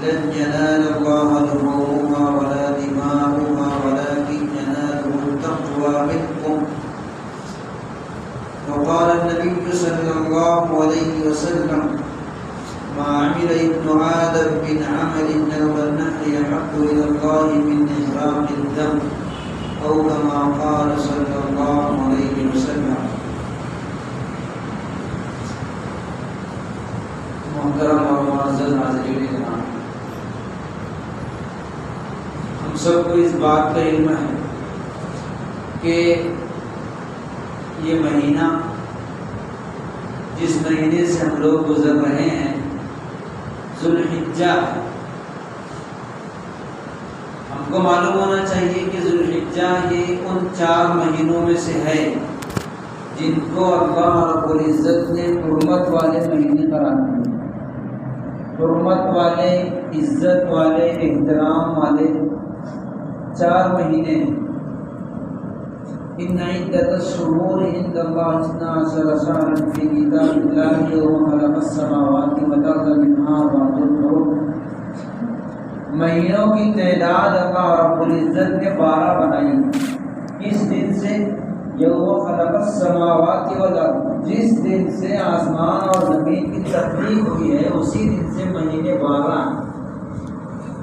لن ينال الله لحومها ولا دماؤها ولكن يناله التقوى منكم. وقال النبي صلى الله عليه وسلم ما عمل ابن آدم من عمل لولا النحر أحب إلى الله من إحراق الدم أو كما قال صلى الله عليه وسلم. محترم اور معزز حاضرین کرام، ہم سب کو اس بات کا علم ہے کہ یہ مہینہ جس مہینے سے ہم لوگ گزر رہے ہیں ذوالحجہ ہے۔ ہم کو معلوم ہونا چاہیے کہ ذوالحجہ یہ ان 4 مہینوں میں سے ہے جن کو اللہ رب العزت نے حرمت والے مہینے قرار دیے، حرمت والے، عزت والے، احترام والے 4 مہینے ہیں۔ ان عدۃ الشہور عند اللہ 12 شہرا فی کتاب اللہ یوم خلق السماوات والارض منها اربعۃ حرم۔ مہینوں کی تعداد اللہ رب العزت نے 12 بنائی۔ کس دن سے؟ یوم خلق السماوات والارض، جس دن سے آسمان اور زمین کی تخلیق ہوئی ہے اسی دن سے مہینے 12 ہیں۔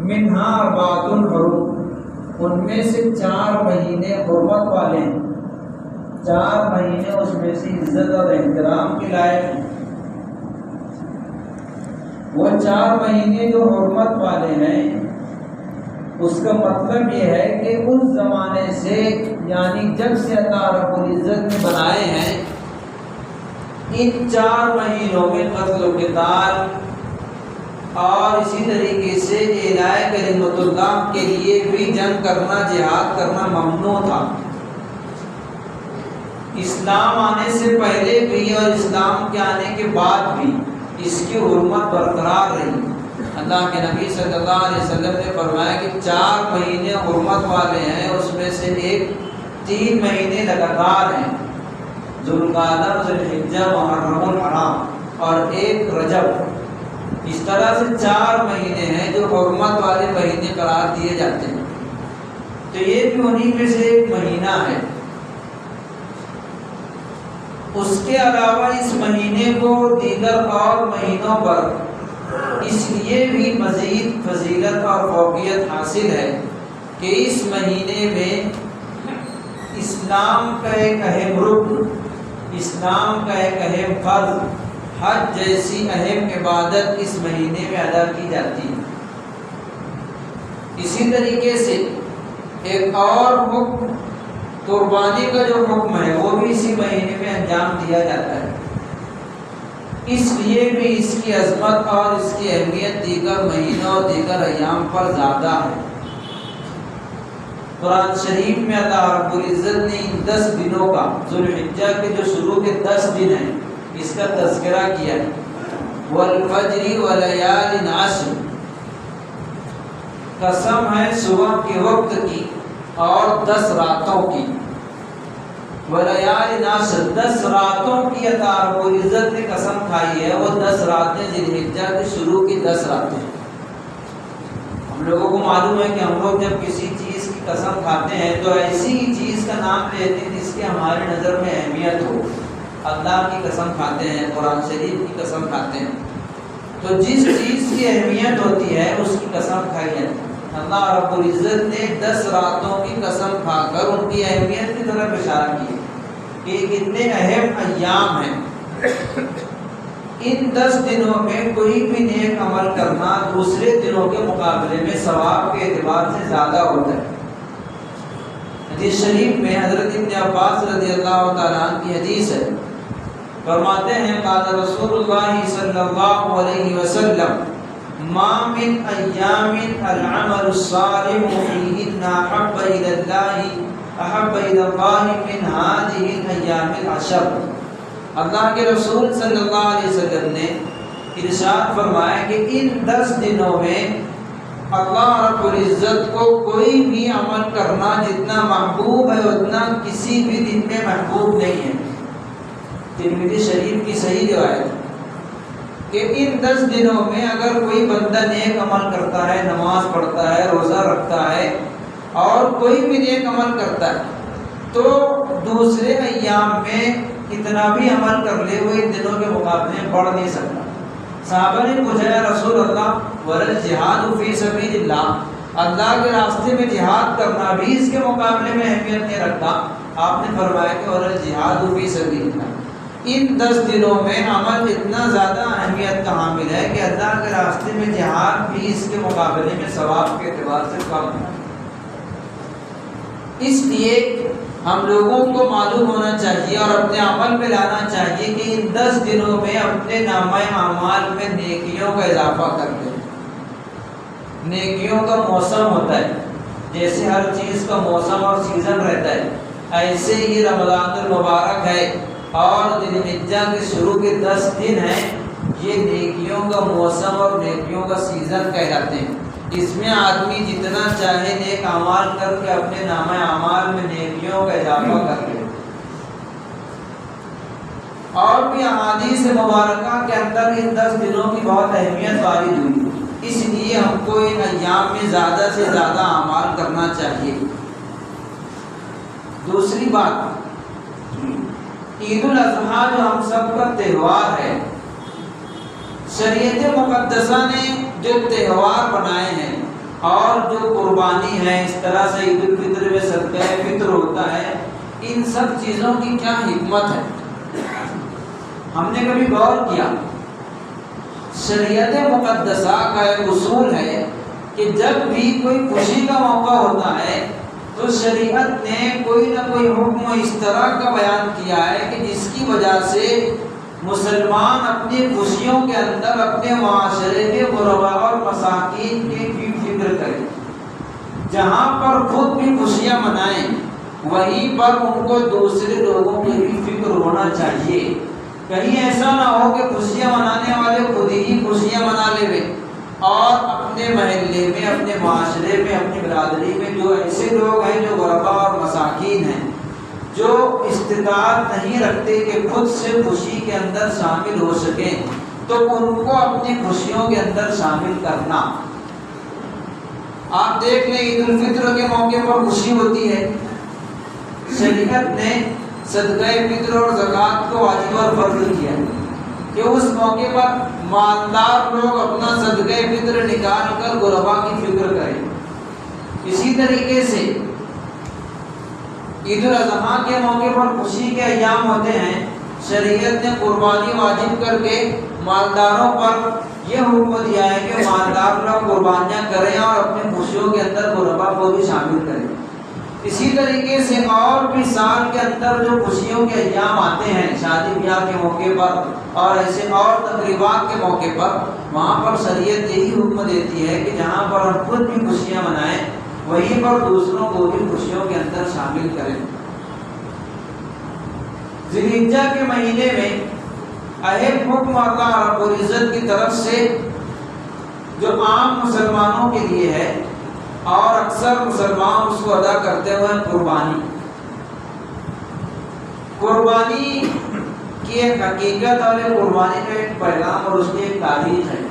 منها اربعۃ حرم، ان میں سے 4 مہینے حرمت والے ہیں، 4 مہینے اس میں سے عزت اور احترام کے لائق ہیں۔ وہ 4 مہینے جو حرمت والے ہیں اس کا مطلب یہ ہے کہ اس زمانے سے، یعنی جب سے اللہ رب العزت نے بنائے ہیں، ان 4 مہینوں میں قتل و قتال اور اسی طریقے سے اعلاء کلمت اللہ کے لیے بھی جنگ کرنا، جہاد کرنا ممنوع تھا۔ اسلام آنے سے پہلے بھی اور اسلام کے آنے کے بعد بھی اس کی حرمت برقرار رہی۔ اللہ کے نبی صلی اللہ علیہ وسلم نے فرمایا کہ 4 مہینے حرمت والے ہیں، اس میں سے 3 مہینے لگاتار ہیں، ذوالقعدہ، ذوالحجہ، محرم الحرام اور 1 رجب۔ اس طرح سے 4 مہینے ہیں جو حرمت والے مہینے قرار دیے جاتے ہیں، تو یہ بھی انہی میں سے 1 مہینہ ہے۔ اس کے علاوہ اس مہینے کو دیگر اور مہینوں پر اس لیے بھی مزید فضیلت اور فوقیت حاصل ہے کہ اس مہینے میں اسلام کا ایک اہم رکن، اسلام کا ایک اہم فرض، حج جیسی اہم عبادت اس مہینے میں ادا کی جاتی ہے۔ اسی طریقے سے ایک اور حکم، قربانی کا جو حکم ہے وہ بھی اسی مہینے میں انجام دیا جاتا ہے۔ اس لیے بھی اس کی عظمت اور اس کی اہمیت دیگر مہینوں اور دیگر ایام پر زیادہ ہے۔ قرآن شریف میں اللہ رب العزت نے ان 10 دنوں کا، ذوالحجہ کے جو شروع کے 10 دن ہیں، اس کا تذکرہ کیا ہے۔ والفجر ولیال عشر، قسم ہے صبح کے وقت کی اور 10 راتوں کی۔ ولیال عشر، 10 راتوں کی اللہ رب العزت نے قسم کھائی ہے، وہ 10 راتیں ذوالحجہ کے شروع کی 10 راتیں۔ ہم لوگوں کو معلوم ہے کہ ہم لوگ جب کسی چیز کی قسم کھاتے ہیں تو ایسی چیز کا نام لیتے ہیں جس کی ہماری نظر میں اہمیت ہو۔ اللہ کی قسم کھاتے ہیں، قرآن شریف کی قسم کھاتے ہیں، تو جس چیز کی اہمیت ہوتی ہے اس کی قسم کھائی جاتی ہے۔ اللہ رب العزت نے 10 راتوں کی قسم کھا کر ان کی اہمیت کی طرف اشارہ کیا کہ یہ کتنے اہم ایام ہیں۔ ان 10 دنوں میں کوئی بھی نیک عمل کرنا دوسرے دنوں کے مقابلے میں ثواب کے اعتبار سے زیادہ ہوتا ہے۔ حدیث شریف میں حضرت ابن عباس رضی اللہ تعالیٰ عنہ کی حدیث ہے، فرماتے ہیں قال رسول اللہ صلی اللہ علیہ وسلم ما من ایام العمل الصالح فیہن احب الی اللہ من هذه الايام العشر۔ اللہ کے رسول صلی اللہ علیہ وسلم نے ارشاد فرمایا کہ ان 10 دنوں میں اللہ رب العزت کو کوئی بھی عمل کرنا جتنا محبوب ہے اتنا کسی بھی دن میں محبوب نہیں ہے۔ ترمذی شریف کی صحیح روایت، کہ ان 10 دنوں میں اگر کوئی بندہ نیک عمل کرتا ہے، نماز پڑھتا ہے، روزہ رکھتا ہے اور کوئی بھی نیک عمل کرتا ہے تو دوسرے ایام میں کتنا بھی عمل کر لے وہ ان دنوں کے مقابلے میں بڑھ نہیں سکتا۔ صحابہ نے پوچھا یا رسول اللہ ورل جہاد فی سبیل اللہ، اللہ کے راستے میں جہاد کرنا بھی اس کے مقابلے میں اہمیت نہیں رکھتا؟ آپ نے فرمایا کہ ورل جہاد فی سبیل اللہ، ان 10 دنوں میں عمل اتنا زیادہ اہمیت کا حامل ہے کہ اللہ کے راستے میں جہاد بھی اس کے مقابلے میں ثواب کے اعتبار سے کم ہے۔ اس لیے ہم لوگوں کو معلوم ہونا چاہیے اور اپنے عمل میں لانا چاہیے کہ ان 10 دنوں میں اپنے نامہ اعمال میں نیکیوں کا اضافہ کرتے ہیں۔ نیکیوں کا موسم ہوتا ہے، جیسے ہر چیز کا موسم اور سیزن رہتا ہے، ایسے ہی رمضان المبارک ہے اور ذی الحجہ کے شروع کے 10 دن ہیں، یہ نیکیوں کا موسم اور نیکیوں کا سیزن کہلاتے ہیں۔ اس میں آدمی جتنا چاہے نیک اعمال کر کے اپنے نامہ اعمال میں نیکیوں کا اضافہ کر لے۔ اور بھی احادیث مبارکہ کے اندر ان 10 دنوں کی بہت اہمیت وارد ہوئی، اس لیے ہم کو ان ایام میں زیادہ سے زیادہ اعمال کرنا چاہیے۔ دوسری بات، عید الاضحیٰ جو ہم سب کا تہوار ہے، شریعت مقدسہ نے جو تہوار بنائے ہیں اور جو قربانی ہے، اس طرح سے عید الفطر میں صدقہ فطر ہوتا ہے، ان سب چیزوں کی کیا حکمت ہے؟ ہم نے کبھی غور کیا؟ شریعت مقدسہ کا ایک اصول ہے کہ جب بھی کوئی خوشی کا موقع ہوتا ہے تو شریعت نے کوئی نہ کوئی حکم اس طرح کا بیان کیا ہے کہ جس کی وجہ سے مسلمان اپنی خوشیوں کے اندر اپنے معاشرے کے غرباء اور مساکین کی فکر کرے۔ جہاں پر خود بھی خوشیاں منائیں وہیں پر ان کو دوسرے لوگوں کی بھی فکر ہونا چاہیے۔ کہیں ایسا نہ ہو کہ خوشیاں منانے والے خود ہی خوشیاں منا لے اور اپنے محلے میں، اپنے معاشرے میں، اپنی برادری میں جو ایسے لوگ ہیں جو غرباء اور مساکین ہیں، جو استطاعت نہیں رکھتے کہ خود سے خوشی کے اندر شامل ہو سکیں، تو ان کو اپنی خوشیوں کے اندر شامل کرنا۔ آپ دیکھ لیں عید الفطر کے موقع پر خوشی ہوتی ہے، شریعت نے صدقہ فطر اور زکوٰۃ کو واجب اور فرض کیا کہ اس موقع پر مالدار لوگ اپنا صدقہ فطر نکال کر غرباء کی فکر کریں۔ اسی طریقے سے عید الاضحیٰ کے موقع پر خوشی کے ایام ہوتے ہیں، شریعت نے قربانی واجب کر کے مالداروں پر یہ حکم دیا ہے کہ مالدار لوگ قربانیاں کریں اور اپنے خوشیوں کے اندر غرباء کو بھی شامل کریں۔ اسی طریقے سے اور بھی سال کے اندر جو خوشیوں کے ایام آتے ہیں، شادی بیاہ کے موقع پر اور ایسے اور تقریبات کے موقع پر، وہاں پر شریعت یہی حکم دیتی ہے کہ جہاں پر ہم خود بھی خوشیاں منائیں وہیں پر دوسروں کو بھی خوشیوں کے اندر شامل کریں۔ ذی الحجہ کے مہینے میں اہم حکم اللہ رب العزت کی طرف سے جو عام مسلمانوں کے لیے ہے اور اکثر مسلمان اس کو ادا کرتے ہوئے قربانی۔ قربانی کی ایک حقیقت اور ایک قربانی کا ایک پیغام اور اس کی ایک تاریخ ہے۔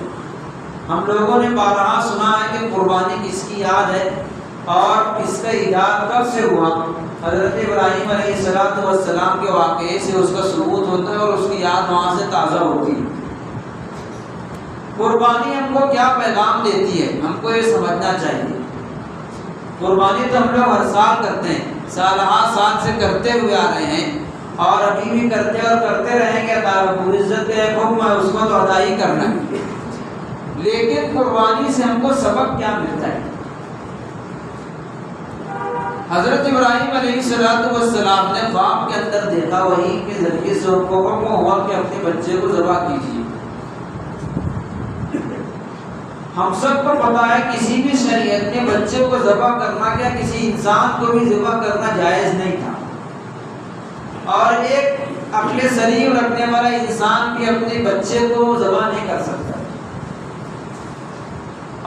ہم لوگوں نے بارہا سنا ہے کہ قربانی کس کی یاد ہے اور اس کا ایجاد کب سے ہوا۔ حضرت ابراہیم علیہ السلام کے واقعے سے اس کا ثبوت ہوتا ہے اور اس کی یاد وہاں سے تازہ ہوتی ہے۔ قربانی ہم کو کیا پیغام دیتی ہے، ہم کو یہ سمجھنا چاہیے۔ قربانی تو ہم لوگ ہر سال کرتے ہیں، سالہ سال سے کرتے ہوئے آ رہے ہیں اور ابھی بھی کرتے اور کرتے رہیں گے۔ اللہ رب العزت کا ایک حکم ہے، اس کو تو ادا ہی کرنا ہے۔ لیکن قربانی سے ہم کو سبق کیا ملتا ہے؟ حضرت ابراہیم علیہ السلام نے خواب کے اندر دیکھا، وہی کے ذریعے سے ان کو حکم ہوا کہ اپنے بچے کو ذبح کیجیے۔ ہم سب کو پتا ہے کسی بھی شریعت میں بچے کو ذبح کرنا کیا کسی انسان کو بھی ذبح کرنا جائز نہیں تھا، اور ایک عقل سلیم رکھنے والا انسان بھی اپنے بچے کو ذبح نہیں کر سکتا۔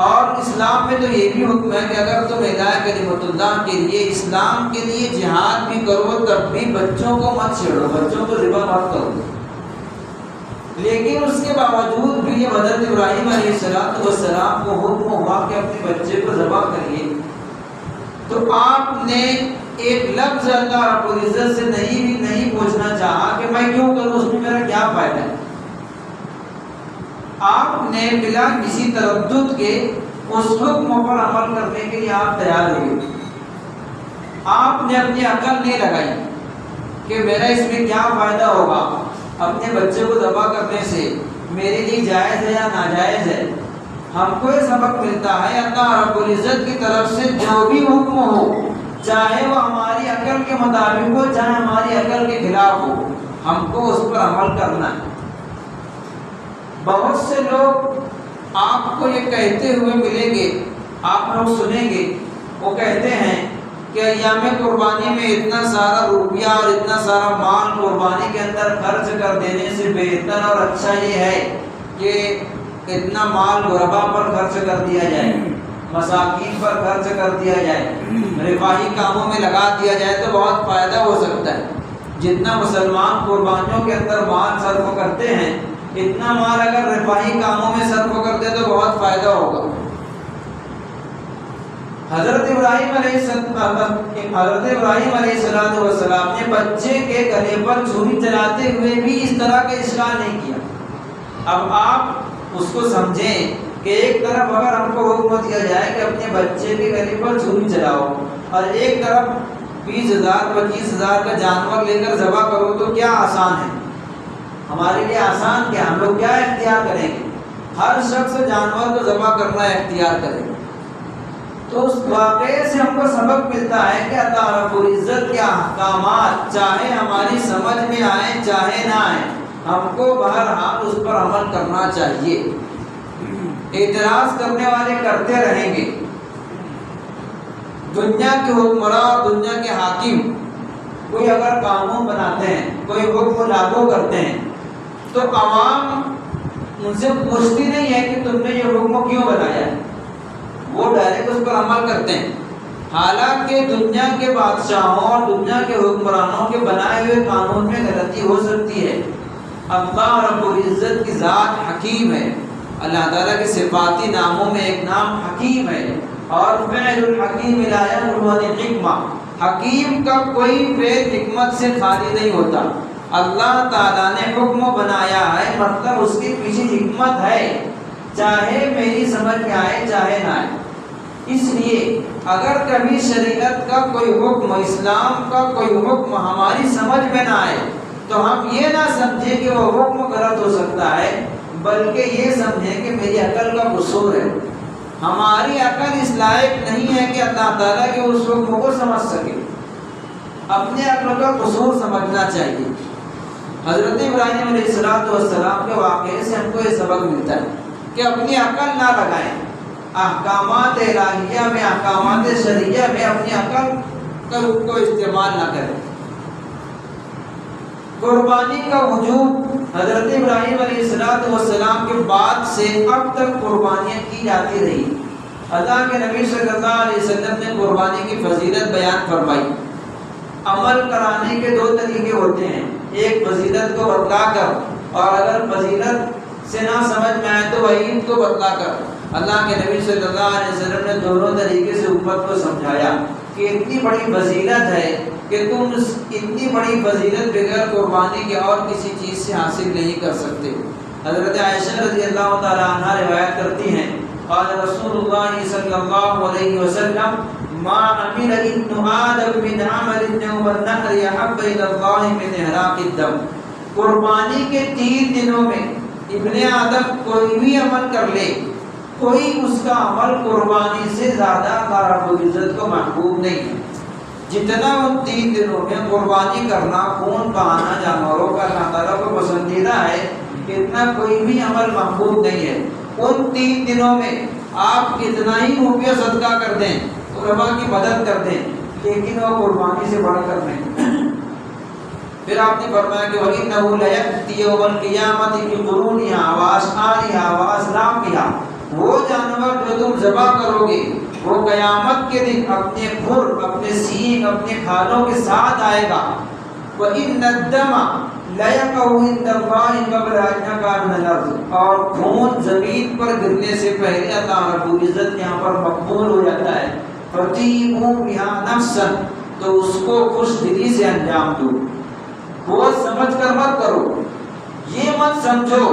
اور اسلام میں تو یہ بھی حکم ہے کہ اگر تم ادائے کلمت اللہ کے لیے، اسلام کے لیے جہاد بھی کرو تب بھی بچوں کو مت چھیڑو، بچوں کو ذبح مت کرو۔ لیکن اس کے باوجود بھی حضرت ابراہیم علیہ السلام کو حکم ہوا کہ اپنے بچے کو ذبح کریے، تو آپ نے ایک لفظ اللہ رب العزت سے نہیں پوچھنا چاہا کہ میں کیوں کروں، اس میں میرا کیا فائدہ ہے۔ آپ نے بلا کسی تردد کے اس حکم پر عمل کرنے کے لیے آپ تیار ہوئے۔ آپ نے اپنی عقل نہیں لگائی کہ میرا اس میں کیا فائدہ ہوگا، اپنے بچے کو ذبح کرنے سے میرے لیے جائز ہے یا ناجائز ہے۔ ہم کو یہ سبق ملتا ہے اللہ رب العزت کی طرف سے جو بھی حکم ہو، چاہے وہ ہماری عقل کے مطابق ہو چاہے ہماری عقل کے خلاف ہو، ہم کو اس پر عمل کرنا ہے۔ بہت سے لوگ آپ کو یہ کہتے ہوئے ملیں گے، آپ لوگ سنیں گے، وہ کہتے ہیں کہ ایام قربانی میں اتنا سارا روپیہ اور اتنا سارا مال قربانی کے اندر خرچ کر دینے سے بہتر اور اچھا یہ ہے کہ اتنا مال غربا پر خرچ کر دیا جائے، مساکین پر خرچ کر دیا جائے، رفاہی کاموں میں لگا دیا جائے تو بہت فائدہ ہو سکتا ہے۔ جتنا مسلمان قربانیوں کے اندر مال صرف کرتے ہیں، اتنا مال اگر رفاہی کاموں میں صرف کرتے تو بہت فائدہ ہوگا۔ حضرت ابراہیم علیہ السلام نے بچے کے گلے پر چھری چلاتے ہوئے بھی اس طرح کا اشکال نہیں کیا۔ اب آپ اس کو سمجھیں کہ ایک طرف اگر ہم کو حکم دیا جائے کہ اپنے بچے کے گلے پر چھری چلاؤ، اور ایک طرف 20,000 25,000 کا جانور لے کر ذبح کرو، تو کیا آسان ہے؟ ہمارے لیے آسان کیا؟ ہم لوگ کیا اختیار کریں گے؟ ہر شخص جانور کو ذبح کرنا اختیار کرے گا۔ تو اس واقعے سے ہم کو سبق ملتا ہے کہ اللہ رب العزت کے احکامات چاہے ہماری سمجھ میں آئیں چاہے نہ آئیں، ہم کو بہرحال اس پر عمل کرنا چاہیے۔ اعتراض کرنے والے کرتے رہیں گے۔ دنیا کے حکمراں اور دنیا کے حاکم کوئی اگر قانون بناتے ہیں، کوئی حکم لاگو کرتے ہیں، تو عوام ان سے پوچھتی نہیں ہے کہ تم نے یہ حکم کیوں بنایا ہے، وہ ڈائریکٹ اس پر عمل کرتے ہیں۔ حالانکہ دنیا کے بادشاہوں اور دنیا کے حکمرانوں کے بنائے ہوئے قانون میں غلطی ہو سکتی ہے۔ اللہ رب العزت کی ذات حکیم ہے، اللہ تعالیٰ کے صفاتی ناموں میں ایک نام حکیم ہے، اور فعل الحکیم لا یخلو عن الحکمہ، حکیم کا کوئی فعل حکمت سے خالی نہیں ہوتا۔ اللہ تعالیٰ نے حکم بنایا ہے، مطلب اس کے پیچھے حکمت ہے، چاہے میری سمجھ میں آئے چاہے نہ آئے۔ اس لیے اگر کبھی شریعت کا کوئی حکم، اسلام کا کوئی حکم ہماری سمجھ میں نہ آئے تو ہم یہ نہ سمجھیں کہ وہ حکم غلط ہو سکتا ہے، بلکہ یہ سمجھیں کہ میری عقل کا قصور ہے۔ ہماری عقل اس لائق نہیں ہے کہ اللہ تعالیٰ کے اس حکم کو سمجھ سکے، اپنے عقل کا قصور سمجھنا چاہیے۔ حضرت ابراہیم علیہ السلام کے واقعے سے ہم کو یہ سبق ملتا ہے کہ اپنی عقل نہ لگائیں، احکامات الہیہ میں، احکامات شرعیہ میں اپنی عقل کو استعمال نہ کریں۔ قربانی کا وجوب حضرت ابراہیم علیہ السلام کے بعد سے اب تک قربانیاں کی جاتی رہی۔ اللہ کے نبی صلی اللہ علیہ وسلم نے قربانی کی فضیلت بیان فرمائی۔ عمل کرانے کے دو طریقے ہوتے ہیں، ایک فضیلت کو بتلا کر، اور اگر فضیلت سے نہ سمجھ میں آئے تو وعید کو بتلا کر۔ اللہ کے نبی صلی اللہ علیہ وسلم نے دونوں طریقے سے امت کو سمجھایا کہ اتنی بڑی فضیلت ہے کہ تم اتنی بڑی فضیلت بغیر قربانی کے اور کسی چیز سے حاصل نہیں کر سکتے۔ حضرت عائشہ رضی اللہ تعالی عنہ روایت کرتی ہیں، قال رسول اللہ صلی اللہ علیہ وسلم ما عمل ابن آدم من عمل یوم النحر احب الی اللہ من احراق الدم۔ قربانی کے 3 دنوں میں ابن آدم کوئی بھی عمل کر لے، کوئی اس کا عمل قربانی سے زیادہ اللہ رب العزت کو محبوب نہیں ہے۔ جتنا ان 3 دنوں میں قربانی کرنا، خون بہانا جانوروں کا اللہ تعالیٰ کو پسندیدہ ہے، اتنا کوئی بھی عمل محبوب نہیں ہے۔ ان 3 دنوں میں آپ کتنا ہی روپیہ صدقہ کر دیں، غربا کی مدد کر دیں، لیکن وہ قربانی سے بڑھ کر نہیں۔ پھر آپ نے فرمایا کہ وَإِنَّهُ لَيَأْتِي يَوْمَ الْقِيَامَةِ بِقُرُونِهَا وَأَشْعَارِهَا وَأَصْنَافِهَا۔ وہ جانور جو تم ذبح کرو گے وہ قیامت کے دن اپنے کھر، اپنے سینگ، اپنے کھالوں کے ساتھ آئے گا۔ وَإِنَّ الدَّمَ لَيَقَعُ عِندَ اللَّهِ قَبْلَ أَن يَقَعَ مِنَ الْأَرْضِ، اور خون زمین پر گرنے سے پہلے اللہ رب العزت یہاں پر مقبول ہو جاتا ہے. فَطِيبُوا بِهَا نَفْسًا، تو اس کو خوش دلی سے انجام دو. وہ سمجھ کر مت کرو، یہ مت سمجھو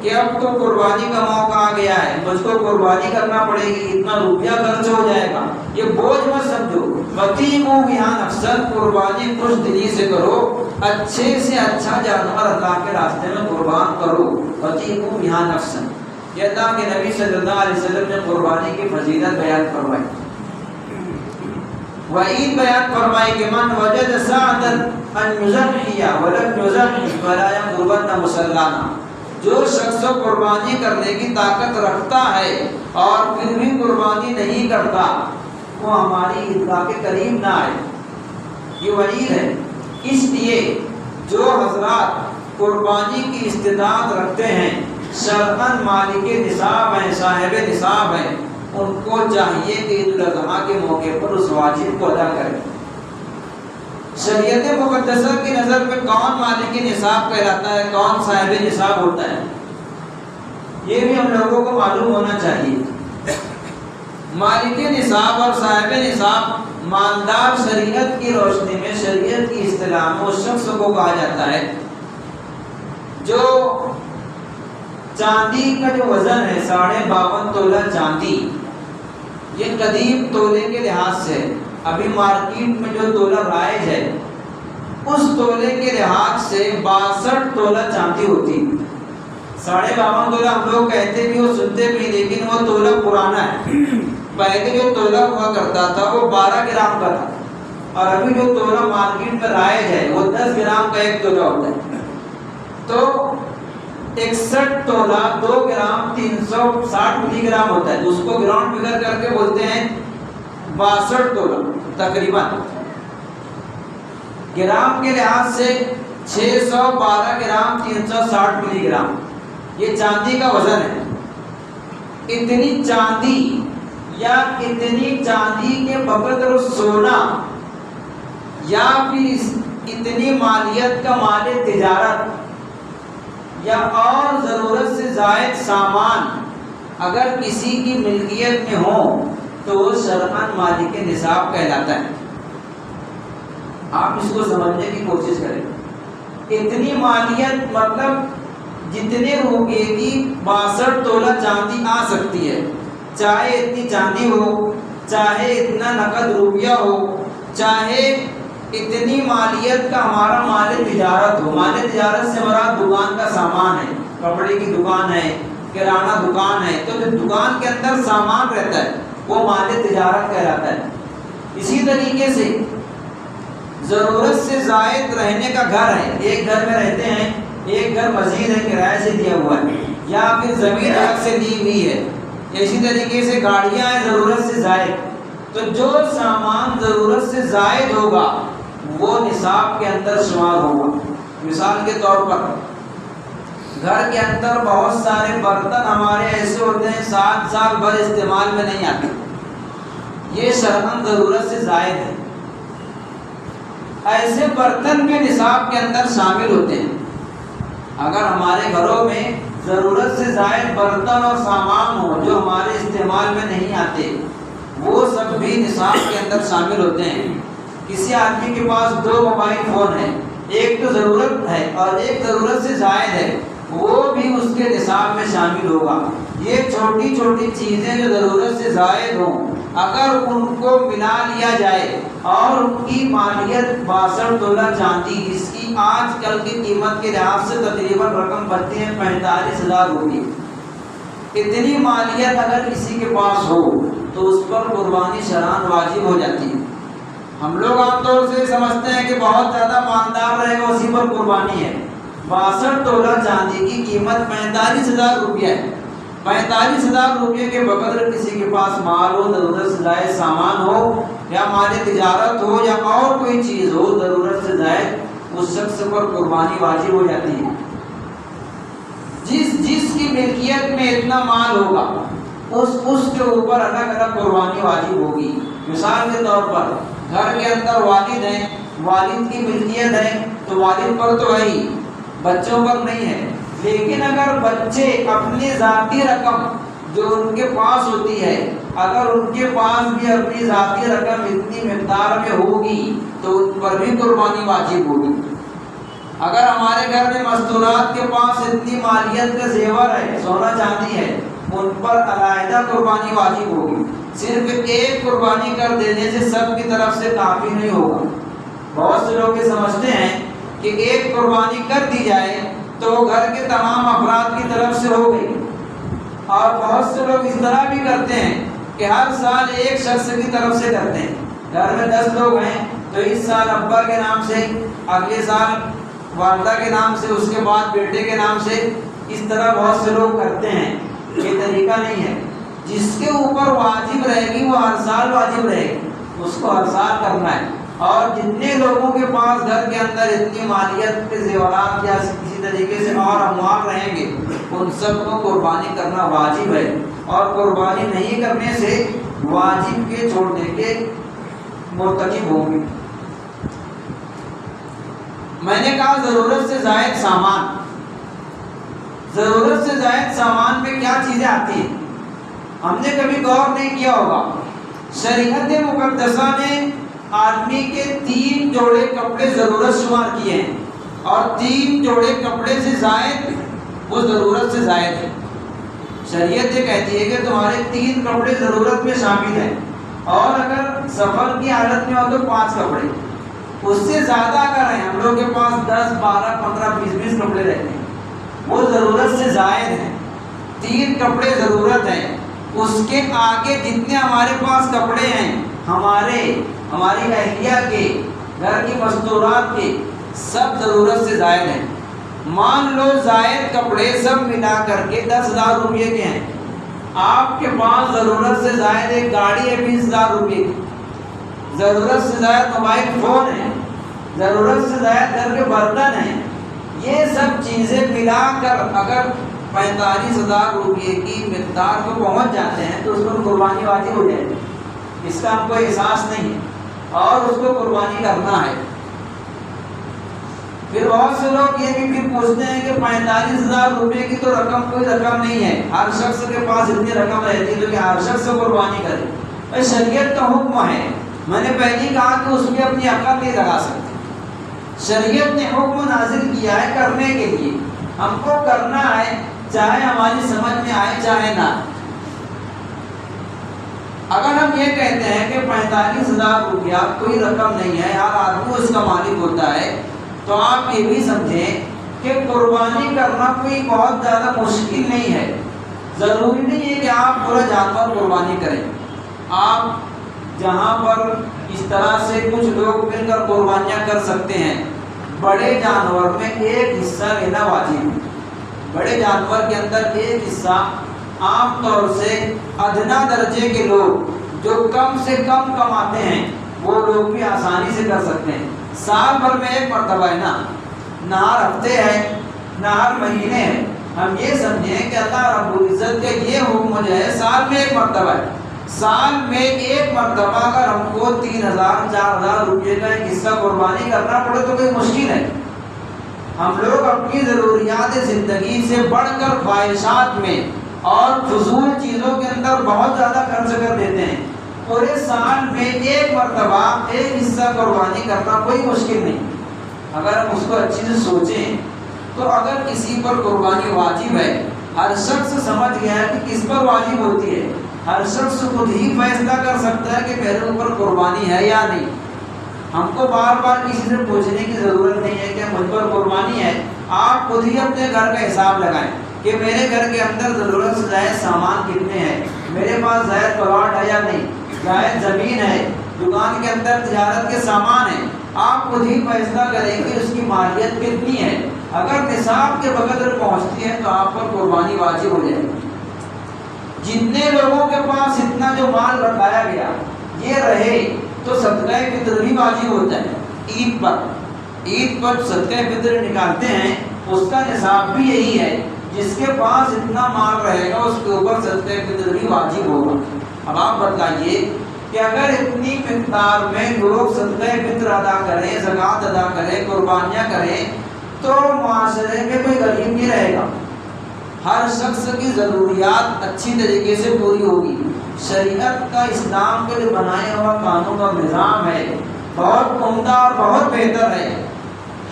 کہ اب تو قربانی کا موقع آ گیا ہے، مجھ کو قربانی کرنا پڑے گی، اتنا روپیہ خرچ ہو جائے گا، یہ بوجھ مت سمجھو. فَطِيبُوا بِهَا نَفْسًا، قربانی خوش دلی سے کرو، اچھے سے اچھا جانور اللہ کے راستے میں قربان کرو. فَطِيبُوا بِهَا نَفْسًا، یہ اللہ کے نبی صلی اللہ علیہ وسلم نے قربانی کی فضیلت بیان فرمائی، وعید بیان فرمائی کہ من وجد سعدا ان یضحی ولم یضحی فلا یقربن مصلانا، جو شخص قربانی کرنے کی طاقت رکھتا ہے اور پھر بھی قربانی نہیں کرتا، وہ ہماری عیدگاہ کے قریب نہ آئے. یہ وعید ہے. اس لیے جو حضرات قربانی کی استطاعت رکھتے ہیں، شرعاً مالک نصاب ہیں، صاحب نصاب ہیں، ان کو چاہیے کہ عید الاضحیٰ کے موقع پر اس واجب کو ادا کریں. شریعت مقدسہ کی نظر میں کون مالک نصاب کہلاتا ہے، کون صاحب نصاب ہوتا ہے، یہ بھی ہم لوگوں کو معلوم ہونا چاہیے. مالک نصاب اور صاحب نصاب مالدار شریعت کی روشنی میں، شریعت کی اصطلاح میں اس شخص کو کہا جاتا ہے جو چاندی کا جو وزن ہے 52.5 تولہ چاندی، یہ قدیم تولے کے لحاظ سے، ابھی مارکیٹ میں جو تولہ رائج ہے اس تولے کے لحاظ سے 62 تولہ چاندی ہوتی. 52.5 تولہ ہم لوگ کہتے بھی وہ سنتے بھی، لیکن وہ تولہ پرانا ہے. پہلے جو تولہ ہوا کرتا تھا وہ 12 گرام کا تھا، اور ابھی جو تولہ مارکیٹ میں رائج ہے وہ 10 گرام کا ایک تولہ ہوتا ہے. تو 61 تولہ 2 گرام 360 ملی گرام ہوتا ہے، اس کو گراؤنڈ فگر کر کے بولتے ہیں 62 تولہ. تقریباً گرام کے لحاظ سے 612 گرام 360 ملی گرام یہ چاندی کا وزن ہے. اتنی چاندی یا اتنی چاندی کے بقدر سونا یا پھر اتنی مالیت کا مال تجارت یا اور ضرورت سے زائد سامان اگر کسی کی ملکیت میں ہو تو وہ شرعاً مالک نصاب کہلاتا ہے. آپ اس کو سمجھنے کی کوشش کریں. اتنی مالیت مطلب جتنے روپے کی 62 تولہ چاندی آ سکتی ہے، چاہے اتنی چاندی ہو، چاہے اتنا نقد روپیہ ہو، چاہے اتنی مالیت کا ہمارا مال تجارت ہو. مال تجارت سے مراد دکان کا سامان ہے، کپڑے کی دکان ہے، کرانہ دکان ہے، تو جو دکان کے اندر سامان رہتا ہے وہ مال تجارت کہلاتا ہے. اسی طریقے سے ضرورت سے زائد رہنے کا گھر ہے، ایک گھر میں رہتے ہیں، ایک گھر مزید ہے، کرایہ سے دیا ہوا ہے یا پھر زمین الگ سے دی ہوئی ہے. اسی طریقے سے گاڑیاں ہیں ضرورت سے زائد. تو جو سامان ضرورت سے زائد ہوگا وہ نصاب کے اندر شمار ہوگا. مثال کے طور پر گھر کے اندر بہت سارے برتن ہمارے ایسے ہوتے ہیں 7 سال بعد استعمال میں نہیں آتے، یہ شرعاً ضرورت سے زائد ہے. ایسے برتن بھی نصاب کے اندر شامل ہوتے ہیں. اگر ہمارے گھروں میں ضرورت سے زائد برتن اور سامان ہو جو ہمارے استعمال میں نہیں آتے، وہ سب بھی نصاب کے اندر شامل ہوتے ہیں. کسی آدمی کے پاس 2 موبائل فون ہیں، ایک تو ضرورت ہے اور ایک ضرورت سے زائد ہے، وہ بھی اس کے نصاب میں شامل ہوگا. یہ چھوٹی چھوٹی چیزیں جو ضرورت سے زائد ہوں اگر ان کو ملا لیا جائے اور ان کی مالیت 62 تولہ چاندی، جس کی آج کل کی قیمت کے لحاظ سے تقریباً رقم بنتی ہے 45,000 روپے، اتنی مالیت اگر کسی کے پاس ہو تو اس پر قربانی شرعاً واجب ہو جاتی ہے. ہم لوگ عام طور سے سمجھتے ہیں کہ بہت زیادہ مالدار رہے گا اسی پر قربانی ہے. 62 تولہ چاندی کی قیمت 45,000 روپیہ ہے. 45,000 روپے کے بقدر کسی کے پاس مال ہو، ضرورت سے زائد سامان ہو یا مال تجارت ہو یا اور کوئی چیز ہو ضرورت سے زائد، اس شخص پر قربانی واجب ہو جاتی ہے. جس کی ملکیت میں اتنا مال ہوگا اس کے اوپر الگ الگ قربانی واجب ہوگی. مثال کے طور پر گھر کے اندر والد ہیں، والد کی ملکیت ہے تو والد پر تو ہے ہی، بچوں پر نہیں ہے. لیکن اگر بچے اپنی ذاتی رقم جو ان کے پاس ہوتی ہے، اگر ان کے پاس بھی اپنی ذاتی رقم اتنی مقدار میں ہوگی تو ان پر بھی قربانی واجب ہوگی. اگر ہمارے گھر میں مستورات کے پاس اتنی مالیت کا زیور ہے، سونا چاندی ہے، ان پر علیحدہ قربانی واجب ہوگی. صرف ایک قربانی کر دینے سے سب کی طرف سے کافی نہیں ہوگا. بہت سے لوگ یہ سمجھتے ہیں کہ ایک قربانی کر دی جائے تو وہ گھر کے تمام افراد کی طرف سے ہو گئی. اور بہت سے لوگ اس طرح بھی کرتے ہیں کہ ہر سال ایک شخص کی طرف سے کرتے ہیں. گھر میں 10 لوگ ہیں تو اس سال ابا کے نام سے، اگلے سال والدہ کے نام سے، اس کے بعد بیٹے کے نام سے. اس طرح بہت سے لوگ کرتے ہیں. یہ طریقہ نہیں ہے. جس کے اوپر واجب رہے گی وہ ہر سال واجب رہے گی، اس کو ہر سال کرنا ہے. اور جتنے لوگوں کے پاس گھر کے اندر اتنی مالیت کے زیورات یا کسی طریقے سے اور اموال رہیں گے ان سب کو قربانی کرنا واجب ہے. اور قربانی نہیں کرنے سے واجب کے چھوڑنے کے مرتکب ہوں گے. میں نے کہا ضرورت سے زائد سامان. ضرورت سے زائد سامان میں کیا چیزیں آتی ہیں؟ ہم نے کبھی غور نہیں کیا ہوگا. شریعت مقدسہ نے آدمی کے 3 جوڑے کپڑے ضرورت شمار کیے ہیں، اور 3 جوڑے کپڑے سے زائد وہ ضرورت سے زائد ہے. شریعت یہ کہتی ہے کہ تمہارے 3 کپڑے ضرورت میں شامل ہیں، اور اگر سفر کی حالت میں ہو تو 5 کپڑے. اس سے زیادہ اگر ہیں، ہم لوگ کے پاس 10 12 15 20 کپڑے رہتے ہیں، وہ ضرورت سے زائد ہیں. 3 کپڑے ضرورت ہیں. اس کے آگے جتنے ہمارے پاس کپڑے ہیں، ہماری اہلیہ کے، گھر کی مستورات کے، سب ضرورت سے زائد ہیں. مان لو زائد کپڑے سب ملا کر کے 10,000 روپے کے ہیں. آپ کے پاس ضرورت سے زائد ایک گاڑی ہے 20,000 روپے کی، ضرورت سے زائد موبائل فون ہے، ضرورت سے زائد گھر کے برتن ہیں. یہ سب چیزیں ملا کر اگر 45,000 روپے کی مقدار کو پہنچ جاتے ہیں تو اس پر قربانی واجب ہو جائے گی. اس کا ہم کو احساس نہیں ہے اور اس کو قربانی کرنا ہے. پھر بہت سے لوگ یہ بھی پھر پوچھتے ہیں کہ 45,000 روپے کی تو رقم کوئی رقم نہیں ہے، ہر شخص کے پاس اتنی رقم رہتی ہے تو کہ ہر شخص سے قربانی کرے. شریعت کا حکم ہے. میں نے پہلے کہا کہ اس میں اپنی عقل نہیں لگا سکتے. شریعت نے حکم نازل کیا ہے کرنے کے لیے. ہم کو کرنا ہے، چاہے ہماری سمجھ میں آئے چاہے نہ. اگر ہم یہ کہتے ہیں کہ 45,000 روپیہ کوئی رقم نہیں ہے، ہر آدمی اس کا مالک ہوتا ہے، تو آپ یہ بھی سمجھیں کہ قربانی کرنا کوئی بہت زیادہ مشکل نہیں ہے. ضروری نہیں ہے کہ آپ پورا جانور قربانی کریں. آپ جہاں پر اس طرح سے کچھ لوگ مل کر قربانیاں کر سکتے ہیں، بڑے جانور میں ایک حصہ لینا واجب ہے. بڑے جانور کے اندر ایک حصہ عام طور سے ادنا درجے کے لوگ جو کم سے کم کماتے ہیں وہ لوگ بھی آسانی سے کر سکتے ہیں. سال بھر میں ایک مرتبہ ہے نا، نہ ہر ہفتے ہے نہ ہر مہینے ہے. ہم یہ سمجھیں کہ اللہ رب العزت کا یہ حکم جو ہے سال میں ایک مرتبہ ہے. سال میں ایک مرتبہ اگر ہم کو 3,000 4,000 روپے کا ایک حصہ قربانی کرنا پڑے تو کوئی مشکل ہے. ہم لوگ اپنی ضروریات زندگی سے بڑھ کر خواہشات میں اور فضول چیزوں کے اندر بہت زیادہ خرچ کر دیتے ہیں. پورے سال میں ایک مرتبہ ایک حصہ قربانی کرنا کوئی مشکل نہیں. اگر ہم اس کو اچھی سے سوچیں تو اگر کسی پر قربانی واجب ہے، ہر شخص سمجھ گیا ہے کہ کس پر واجب ہوتی ہے. ہر شخص خود ہی فیصلہ کر سکتا ہے کہ میرے اوپر قربانی ہے یا نہیں. ہم کو بار بار کسی سے پوچھنے کی ضرورت نہیں ہے کہ مجھ پر قربانی ہے. آپ خود ہی اپنے گھر کا حساب لگائیں کہ میرے گھر کے اندر ضرورت سے زائد سامان کتنے ہیں، میرے پاس زائد پلاٹ ہے یا نہیں، زائد زمین ہے، دکان کے اندر تجارت کے سامان ہیں. آپ خود ہی فیصلہ کریں کہ اس کی مالیت کتنی ہے. اگر نصاب کے بقدر پہنچتی ہے تو آپ پر قربانی واجب ہو جائے گی. جتنے لوگوں کے پاس اتنا جو مال بتایا گیا یہ رہے تو صدقہ فطر بھی واجب ہوتا ہے. عید پر صدقہ فطر نکالتے ہیں، اس کا نصاب بھی یہی ہے. جس کے پاس اتنا مال رہے گا اس کے اوپر صدقہ فطر بھی واجب ہوگا. اب آپ بتائیے کہ اگر اتنی مقدار میں لوگ صدقہ فطر ادا کریں، زکوٰۃ ادا کریں، قربانیاں کریں تو معاشرے میں کوئی غریب نہیں رہے گا، ہر شخص کی ضروریات اچھی طریقے سے پوری ہوگی۔ شریعت کا اسلام کے لیے بنایا ہوا قانون اور نظام ہے، بہت عمدہ اور بہت بہتر ہے۔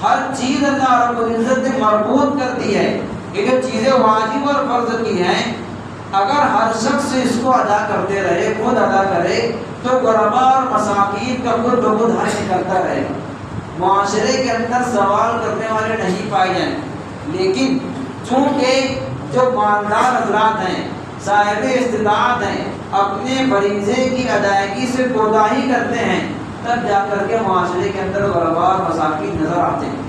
ہر چیز اللہ رب العزت نے مربوط کر دی ہے، یہ جو چیزیں واجب اور فرض کی ہیں اگر ہر شخص اس کو ادا کرتے رہے، خود ادا کرے، تو غربا اور مساکین کا خود بخود حل نکلتا رہے گا، معاشرے کے اندر سوال کرنے والے نہیں پائے جائیں۔ لیکن چونکہ جو مالدار حضرات ہیں، صاحب استطاعت ہیں، اپنے فریضے کی ادائیگی سے کوتاہی کرتے ہیں، تب جا کر کے معاشرے کے اندر غربا اور مساکین نظر آتے ہیں۔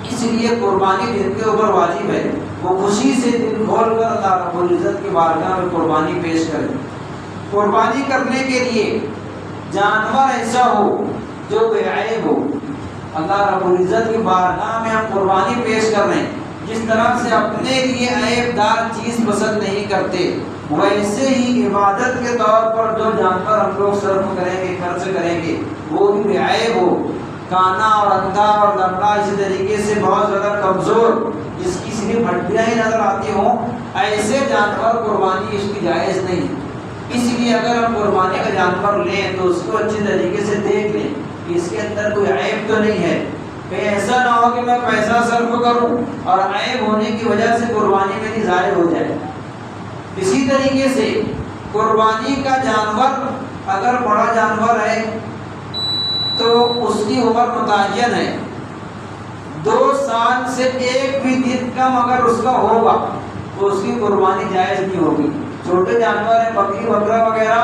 اس لیے قربانی دل کے اوپر واجب ہے، وہ خوشی سے دل کھول کر اللہ رب العزت کی بارگاہ میں قربانی پیش کرے۔ قربانی کرنے کے لیے جانور ایسا ہو جو بے عیب ہو۔ اللہ رب العزت کی بارگاہ میں ہم قربانی پیش کر رہے ہیں، جس طرح سے اپنے لیے عیب دار چیز پسند نہیں کرتے، ویسے ہی عبادت کے طور پر جو جانور ہم لوگ صرف کریں گے، خرچ کریں گے، وہ بھی بے عیب ہو، کانا اور اندھا اور لمبا، اسی طریقے سے بہت زیادہ کمزور، جس کی صرف ہڈیاں ہی نظر آتی ہوں، ایسے جانور قربانی اس کی جائز نہیں۔ اس لیے اگر ہم قربانی کا جانور لیں تو اس کو اچھی طریقے سے دیکھ لیں کہ اس کے اندر کوئی عیب تو نہیں ہے، کہیں ایسا نہ ہو کہ میں پیسہ صرف کروں اور عیب ہونے کی وجہ سے قربانی میری ضائع ہو جائے۔ اسی طریقے سے قربانی کا جانور اگر بڑا جانور ہے تو اس کی عمر متعین ہے، 2 سال سے ایک بھی دن کم اگر اس کا ہوگا تو اس کی قربانی جائز نہیں ہوگی۔ چھوٹے جانور ہیں، بکری بکرا وغیرہ،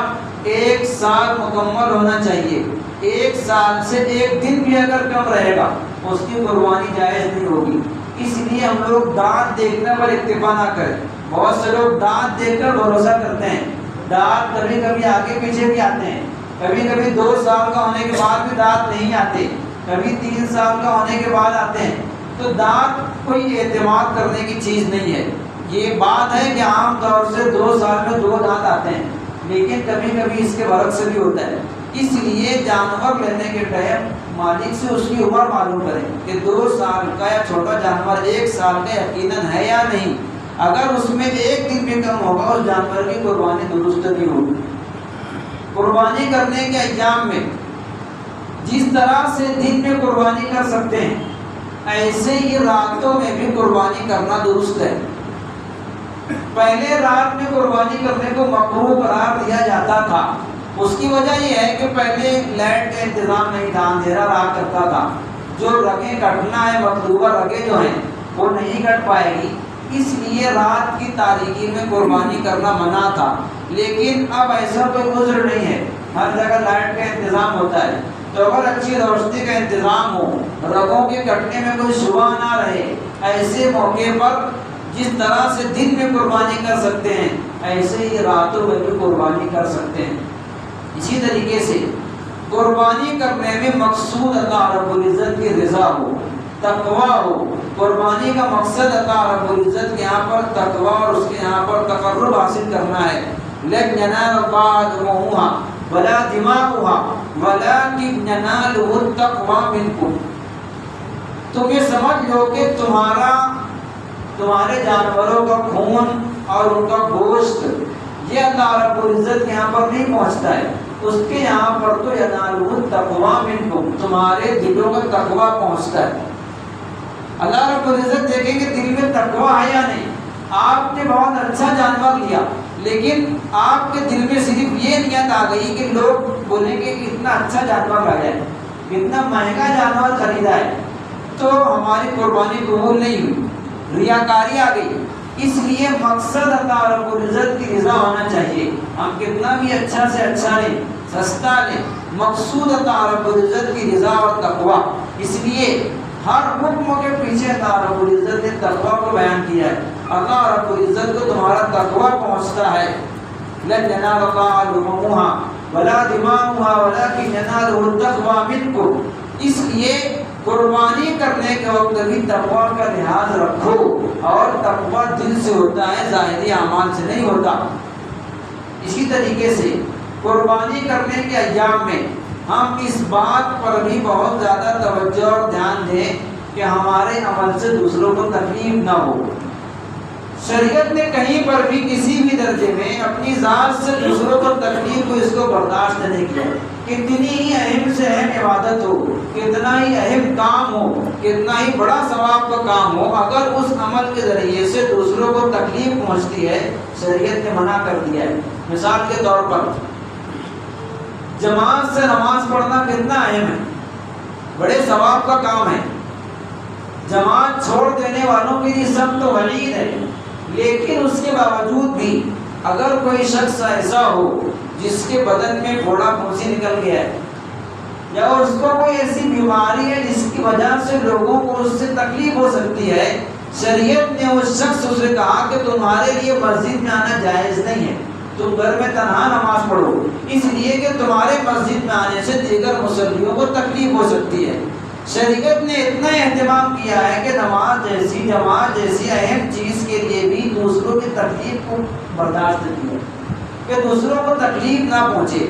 1 سال مکمل ہونا چاہیے، 1 سال سے ایک دن بھی اگر کم رہے گا اس کی قربانی جائز نہیں ہوگی۔ اس لیے ہم لوگ دانت دیکھنے پر اکتفا نہ کریں۔ بہت سے لوگ دانت دیکھ کر بھروسہ کرتے ہیں، دانت کبھی کبھی آگے پیچھے بھی آتے ہیں، کبھی کبھی 2 سال کا ہونے کے بعد بھی دانت نہیں آتے، کبھی 3 سال کا ہونے کے بعد آتے ہیں۔ تو دانت کوئی اعتماد کرنے کی چیز نہیں ہے۔ یہ بات ہے کہ عام طور سے 2 سال میں 2 دانت آتے ہیں، لیکن کبھی کبھی اس کے برعکس بھی ہوتا ہے۔ اس لیے جانور لینے کے ٹائم مالک سے اس کی عمر معلوم کریں کہ 2 سال کا یا چھوٹا جانور 1 سال کا یقیناً ہے یا نہیں۔ اگر اس میں ایک دن بھی کم ہوگا اس جانور کی قربانی درست نہیں ہوگی۔ قربانی کرنے کے ایام میں جس طرح سے دن میں قربانی کر سکتے ہیں، ایسے ہی راتوں میں بھی قربانی کرنا درست ہے۔ پہلے رات میں قربانی کرنے کو مکروہ قرار دیا جاتا تھا، اس کی وجہ یہ ہے کہ پہلے لائٹ کا انتظام نہیں تھا، اندھیرا رہا کرتا تھا، جو رگیں کٹنا ہے، مطلوبہ رگیں جو ہیں وہ نہیں کٹ پائے گی، اس لیے رات کی تاریکی میں قربانی کرنا منع تھا۔ لیکن اب ایسا کوئی عذر نہیں ہے، ہر جگہ لائٹ کا انتظام ہوتا ہے، تو اگر اچھی روشنی کا انتظام ہو، رگوں کے کٹنے میں کوئی شبہ نہ رہے، ایسے موقع پر جس طرح سے دن میں قربانی کر سکتے ہیں ایسے ہی راتوں میں بھی قربانی کر سکتے ہیں۔ اسی طریقے سے قربانی کرنے میں مقصود اللہ رب العزت کی رضا ہو، تقوی ہو۔ قربانی کا مقصد اللہ رب العزت کے یہاں پر تقوی اور اس کے یہاں پر تقرب حاصل کرنا ہے۔ لَن يَنَالَ اللَّهَ لُحُومُهَا وَلَا دِمَاؤُهَا وَلَٰكِنْ يَنَالُهُ التَّقْوَىٰ مِنكُمْ۔ تم یہ سمجھ لو کہ تمہارے جانوروں کا خون اور ان کا گوشت یہ اللہ رب العزت کے یہاں پر نہیں پہنچتا ہے، اس کے یہاں پر تو يَنَالُهُ التَّقْوَىٰ مِنكُمْ، تمہارے دلوں کا تقویٰ پہنچتا ہے۔ اللہ رب العزت دیکھیں کہ دل میں تقویٰ ہے یا نہیں۔ آپ نے بہت اچھا جانور لیا لیکن آپ کے دل میں صرف یہ نیت آ گئی کہ لوگ بولیں گے کہ اتنا اچھا جانور لایا ہے، اتنا مہنگا جانور خریدا ہے، تو ہماری قربانی قبول نہیں ہوئی، ریاکاری آ گئی۔ اس لیے مقصد اللہ رب العزت کی رضا ہونا چاہیے۔ ہم کتنا بھی اچھا سے اچھا لیں، سستا لیں، مقصود اللہ رب العزت کی رضا اور تقویٰ۔ اس لیے ہر حکم کے پیچھے اللہ رب العزت نے تقویٰ کو بیان کیا ہے۔ اللہ رب العزت کو تمہارا تقویٰ پہنچتا ہے۔ لَن يَنَالَ اللَّهَ لُحُومُهَا وَلَا دِمَاؤُهَا وَلَٰكِنْ يَنَالُهُ التَّقْوَىٰ مِنكُمْ۔ اس لیے قربانی کرنے کے وقت بھی تقویٰ کا لحاظ رکھو، اور تقویٰ دل سے ہوتا ہے، ظاہری اعمال سے نہیں ہوتا۔ اسی طریقے سے قربانی کرنے کے ایام میں ہم اس بات پر بھی بہت زیادہ توجہ اور دھیان دیں کہ ہمارے عمل سے دوسروں کو تکلیف نہ ہو۔ شریعت نے کہیں پر بھی کسی بھی درجے میں اپنی ذات سے دوسروں کو تکلیف کو اس کو برداشت نہیں کیا۔ کتنی ہی اہم سے اہم عبادت ہو، کتنا ہی اہم کام ہو، کتنا ہی بڑا ثواب کا کام ہو، اگر اس عمل کے ذریعے سے دوسروں کو تکلیف پہنچتی ہے، شریعت نے منع کر دیا ہے۔ مثال کے طور پر جماعت سے نماز پڑھنا کتنا اہم ہے، بڑے ثواب کا کام ہے۔ جماعت چھوڑ دینے والوں کے لیے سخت وعید ہے، لیکن اس کے باوجود بھی اگر کوئی شخص ایسا ہو جس کے بدن میں پھوڑا پھونسی نکل گیا ہے، یا اس کو کوئی ایسی بیماری ہے جس کی وجہ سے لوگوں کو اس سے تکلیف ہو سکتی ہے، شریعت نے اس شخص سے کہا کہ تمہارے لیے مسجد میں آنا جائز نہیں ہے، تم گھر میں تنہا نماز پڑھو، اس لیے کہ تمہارے مسجد میں آنے سے دیگر مصلیوں کو تکلیف ہو سکتی ہے۔ شریعت نے اتنا اہتمام کیا ہے کہ نماز جیسی جماعت جیسی اہم چیز کے لیے بھی دوسروں کی تکلیف کو برداشت کی ہے کہ دوسروں کو تکلیف نہ پہنچے۔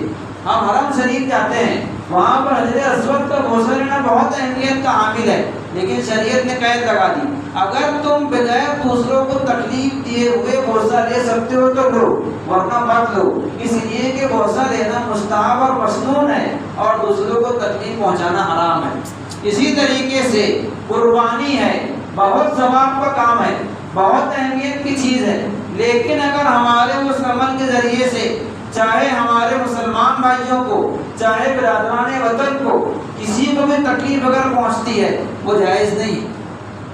ہم حرم شریف جاتے ہیں، وہاں پر حجر اسود کا بوسہ لینا بہت اہمیت کا حامل ہے، لیکن شریعت نے قید لگا دی، اگر تم بغیر دوسروں کو تکلیف دیے ہوئے بوسہ لے سکتے ہو تو لو، ورنہ مت لو، اس لیے کہ بوسہ لینا مستحب اور مسنون ہے اور دوسروں کو تکلیف پہنچانا حرام ہے۔ اسی طریقے سے قربانی ہے، بہت ثواب کا کام ہے، بہت اہمیت کی چیز ہے، لیکن اگر ہمارے اس عمل کے ذریعے سے چاہے ہمارے مسلمان بھائیوں کو چاہے برادران وطن کو کسی کو بھی تکلیف اگر پہنچتی ہے، وہ جائز نہیں،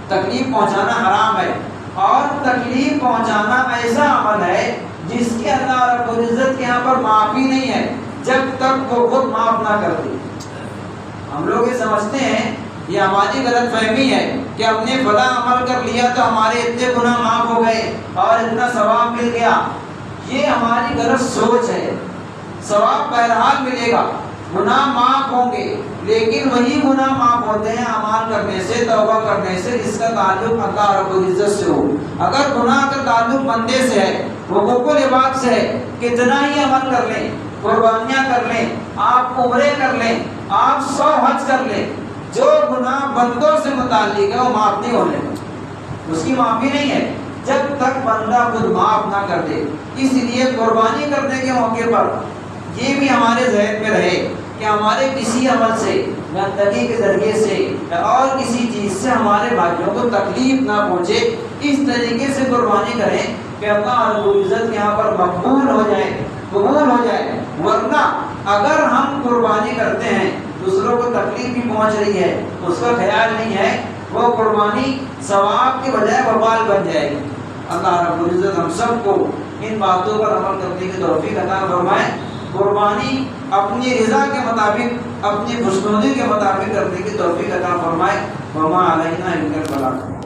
تکلیف پہنچانا حرام ہے۔ اور تکلیف پہنچانا ایسا عمل ہے جس کے اللہ رب العزت کے یہاں پر معافی نہیں ہے جب تک وہ خود معاف نہ کر دے۔ ہم لوگ یہ سمجھتے ہیں، یہ ہماری غلط فہمی ہے کہ ہم نے فلاں عمل کر لیا تو ہمارے اتنے گناہ معاف ہو گئے اور اتنا ثواب مل گیا۔ یہ ہماری غلط سوچ ہے۔ ثواب بہرحال ملے گا، گناہ معاف ہوں گے، لیکن وہی گناہ معاف ہوتے ہیں اعمال کرنے سے، توبہ کرنے سے، جس کا تعلق اللہ رب العزت سے ہو۔ اگر گناہ کا تعلق بندے سے ہے، حقوق العباد سے ہے، کتنا ہی عمل کر لیں، قربانیاں کر لیں، آپ عمرے کر لیں، آپ 100 حج کر لیں، جو گناہ بندوں سے متعلق ہے وہ معاف نہیں ہونے گا، اس کی معافی نہیں ہے جب تک بندہ خود معاف نہ کر دے۔ اس لیے قربانی کرنے کے موقع پر یہ بھی ہمارے ذہن میں رہے کہ ہمارے کسی عمل سے، گندگی کے ذریعے سے اور کسی چیز سے ہمارے بھائیوں کو تکلیف نہ پہنچے، اس طریقے سے قربانی کریں کہ اللہ رب العزت یہاں پر مقبول ہو جائے، قبول ہو جائے۔ ورنہ اگر ہم قربانی کرتے ہیں، دوسروں کو تکلیف بھی پہنچ رہی ہے، اس کا خیال نہیں ہے، وہ قربانی ثواب کے بجائے وبال بن جائے گی۔ اللہ رب العزت ہم سب کو ان باتوں پر عمل کرنے کی توفیق عطا فرمائے۔ قربانی اپنی رضا کے مطابق، اپنی خوشنودی کے مطابق کرنے کی توفیق عطا فرمائے۔ وما علینا الا البلاغ۔